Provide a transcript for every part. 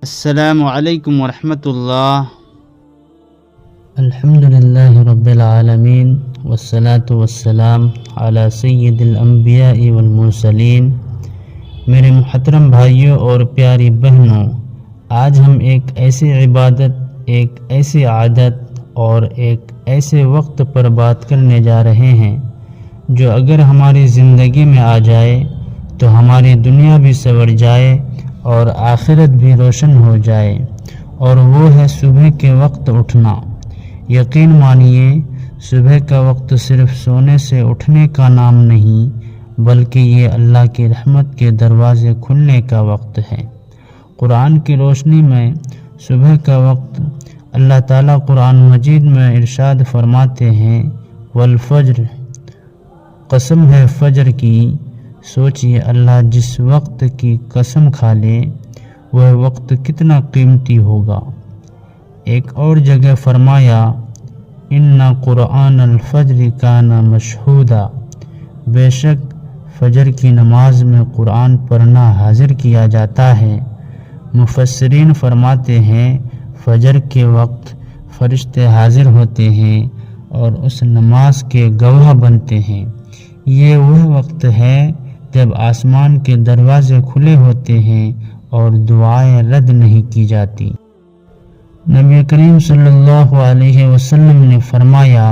السلام علیکم ورحمۃ اللہ۔ الحمدللہ رب العالمین والصلاة والسلام علی سید الانبیاء والمرسلین۔ میرے محترم بھائیوں اور پیاری بہنوں، آج ہم ایک ایسی عبادت، ایک ایسی عادت اور ایک ایسے وقت پر بات کرنے جا رہے ہیں جو اگر ہماری زندگی میں آ جائے تو ہماری دنیا بھی سنور جائے اور آخرت بھی روشن ہو جائے، اور وہ ہے صبح کے وقت اٹھنا۔ یقین مانیے، صبح کا وقت صرف سونے سے اٹھنے کا نام نہیں، بلکہ یہ اللہ کی رحمت کے دروازے کھلنے کا وقت ہے۔ قرآن کی روشنی میں صبح کا وقت اللہ تعالیٰ قرآن مجید میں ارشاد فرماتے ہیں، والفجر، قسم ہے فجر کی۔ سوچئے اللہ جس وقت کی قسم کھا لے وہ وقت کتنا قیمتی ہوگا۔ ایک اور جگہ فرمایا، ان قرآن الفجر کان مشہودا، بے شک فجر کی نماز میں قرآن پڑھنا حاضر کیا جاتا ہے۔ مفسرین فرماتے ہیں فجر کے وقت فرشتے حاضر ہوتے ہیں اور اس نماز کے گواہ بنتے ہیں۔ یہ وہ وقت ہے جب آسمان کے دروازے کھلے ہوتے ہیں اور دعائیں رد نہیں کی جاتی۔ نبی کریم صلی اللہ علیہ وسلم نے فرمایا،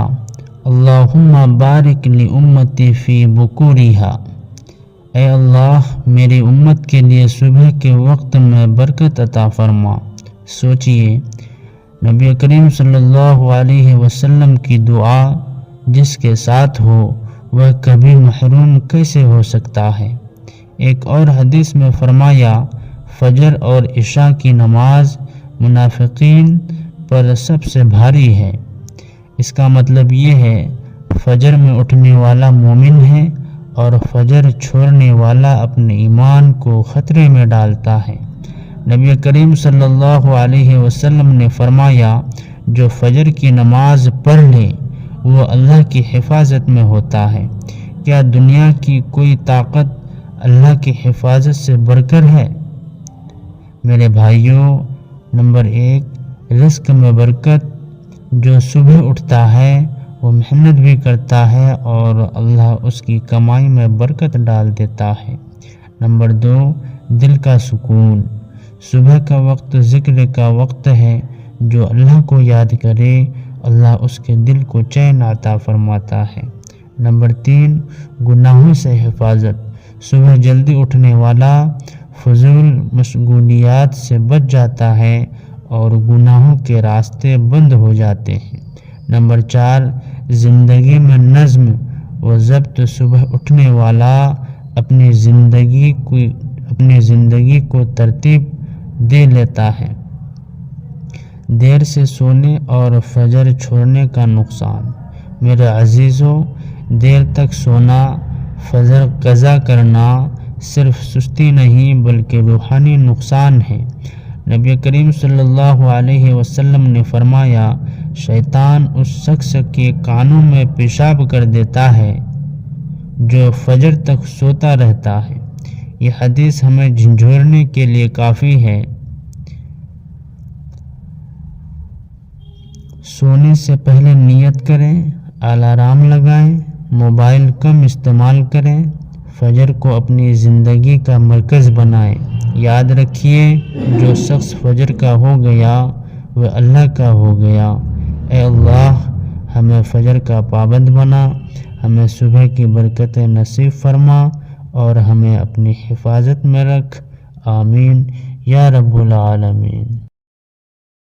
اللہم بارک لامتی فی بکورہا، اے اللہ میری امت کے لیے صبح کے وقت میں برکت عطا فرما۔ سوچئے، نبی کریم صلی اللہ علیہ وسلم کی دعا جس کے ساتھ ہو وہ کبھی محروم کیسے ہو سکتا ہے۔ ایک اور حدیث میں فرمایا، فجر اور عشاء کی نماز منافقین پر سب سے بھاری ہے۔ اس کا مطلب یہ ہے فجر میں اٹھنے والا مومن ہے اور فجر چھوڑنے والا اپنے ایمان کو خطرے میں ڈالتا ہے۔ نبی کریم صلی اللہ علیہ وسلم نے فرمایا، جو فجر کی نماز پڑھ لے وہ اللہ کی حفاظت میں ہوتا ہے۔ کیا دنیا کی کوئی طاقت اللہ کی حفاظت سے بڑھ کر ہے؟ میرے بھائیوں، نمبر 1، رزق میں برکت۔ جو صبح اٹھتا ہے وہ محنت بھی کرتا ہے اور اللہ اس کی کمائی میں برکت ڈال دیتا ہے۔ نمبر 2، دل کا سکون۔ صبح کا وقت ذکر کا وقت ہے۔ جو اللہ کو یاد کرے اللہ اس کے دل کو چین عطا فرماتا ہے۔ نمبر 3، گناہوں سے حفاظت۔ صبح جلدی اٹھنے والا فضول مشغولیات سے بچ جاتا ہے اور گناہوں کے راستے بند ہو جاتے ہیں۔ نمبر 4، زندگی میں نظم و ضبط۔ صبح اٹھنے والا اپنی زندگی کو ترتیب دے لیتا ہے۔ دیر سے سونے اور فجر چھوڑنے کا نقصان۔ میرے عزیزوں، دیر تک سونا، فجر قضا کرنا صرف سستی نہیں بلکہ روحانی نقصان ہے۔ نبی کریم صلی اللہ علیہ وسلم نے فرمایا، شیطان اس شخص کے کانوں میں پیشاب کر دیتا ہے جو فجر تک سوتا رہتا ہے۔ یہ حدیث ہمیں جھنجھوڑنے کے لیے کافی ہے۔ سونے سے پہلے نیت کریں، الارم لگائیں، موبائل کم استعمال کریں، فجر کو اپنی زندگی کا مرکز بنائیں۔ یاد رکھیے، جو شخص فجر کا ہو گیا وہ اللہ کا ہو گیا۔ اے اللہ، ہمیں فجر کا پابند بنا، ہمیں صبح کی برکتیں نصیب فرما اور ہمیں اپنی حفاظت میں رکھ۔ آمین یا رب العالمین۔